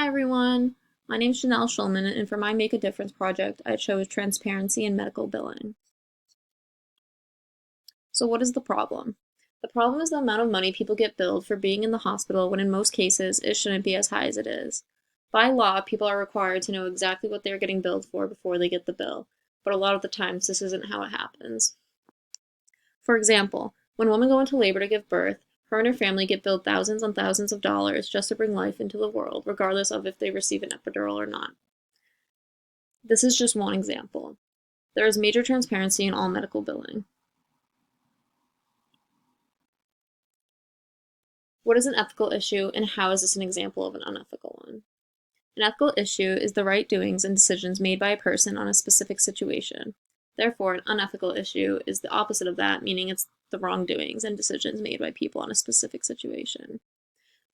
Hi everyone, my name is Janelle Schulman, and for my Make a Difference project, I chose transparency in medical billing. So what is the problem? The problem is the amount of money people get billed for being in the hospital when in most cases it shouldn't be as high as it is. By law, people are required to know exactly what they're getting billed for before they get the bill, but a lot of the times this isn't how it happens. For example, when women go into labor to give birth, her and her family get billed thousands and thousands of dollars just to bring life into the world, regardless of if they receive an epidural or not. This is just one example. There is major transparency in all medical billing. What is an ethical issue, and how is this an example of an unethical one? An ethical issue is the right doings and decisions made by a person on a specific situation. Therefore, an unethical issue is the opposite of that, meaning it's the wrongdoings and decisions made by people on a specific situation.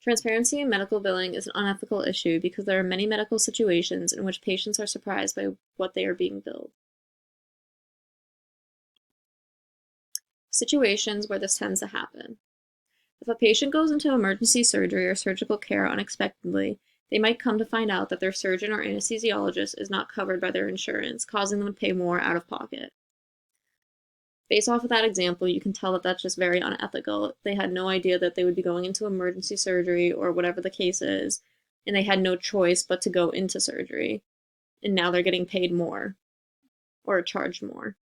Transparency in medical billing is an unethical issue because there are many medical situations in which patients are surprised by what they are being billed. Situations where this tends to happen. If a patient goes into emergency surgery or surgical care unexpectedly, they might come to find out that their surgeon or anesthesiologist is not covered by their insurance, causing them to pay more out of pocket. Based off of that example, you can tell that that's just very unethical. They had no idea that they would be going into emergency surgery or whatever the case is, and they had no choice but to go into surgery. And now they're getting paid more or charged more.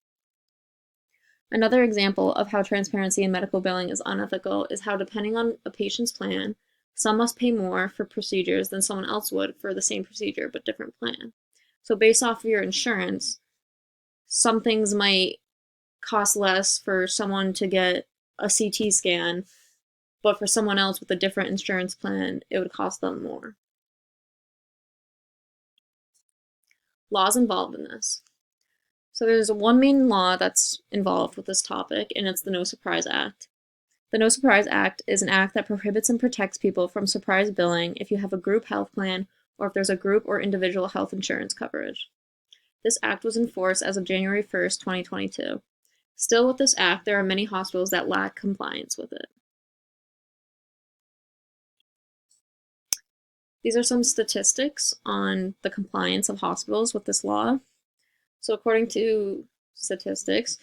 Another example of how transparency in medical billing is unethical is how, depending on a patient's plan, some must pay more for procedures than someone else would for the same procedure but different plan. So based off of your insurance, some things might cost less for someone to get a CT scan, but for someone else with a different insurance plan, it would cost them more. Laws involved in this. So there's one main law that's involved with this topic, and it's the No Surprise Act. The No Surprise Act is an act that prohibits and protects people from surprise billing if you have a group health plan or if there's a group or individual health insurance coverage. This act was in force as of January 1st, 2022. Still, with this act, there are many hospitals that lack compliance with it. These are some statistics on the compliance of hospitals with this law. So according to statistics,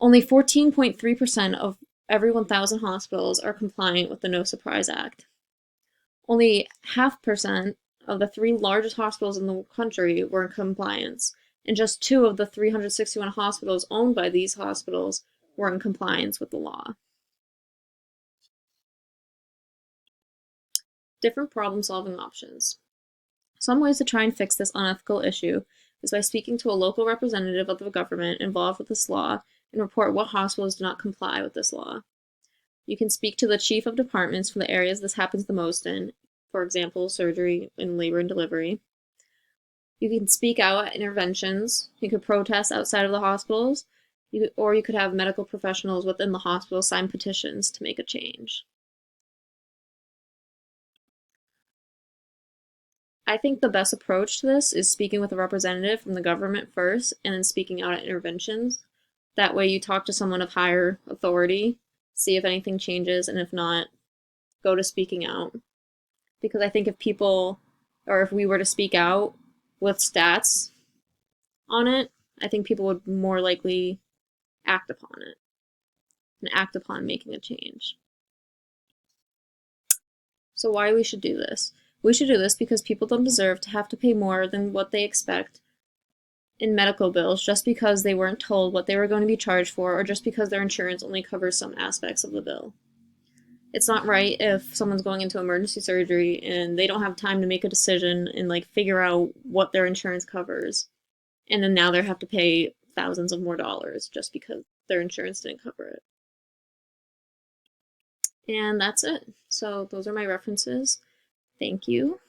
only 14.3% of every 1,000 hospitals are compliant with the No Surprise Act. Only 0.5% of the 3 largest hospitals in the country were in compliance, and just 2 of the 361 hospitals owned by these hospitals were in compliance with the law. Different problem-solving options. Some ways to try and fix this unethical issue is by speaking to a local representative of the government involved with this law and report what hospitals do not comply with this law. You can speak to the chief of departments for the areas this happens the most in, for example, surgery and labor and delivery. You can speak out at interventions. You could protest outside of the hospitals, or you could have medical professionals within the hospital sign petitions to make a change. I think the best approach to this is speaking with a representative from the government first and then speaking out at interventions. That way you talk to someone of higher authority, see if anything changes, and if not, go to speaking out. Because I think if people, or if we were to speak out with stats on it, I think people would more likely act upon it and act upon making a change. So why we should do this? We should do this because people don't deserve to have to pay more than what they expect in medical bills just because they weren't told what they were going to be charged for or just because their insurance only covers some aspects of the bill. It's not right if someone's going into emergency surgery and they don't have time to make a decision and figure out what their insurance covers. And then now they have to pay thousands of more dollars just because their insurance didn't cover it. And that's it. So those are my references. Thank you.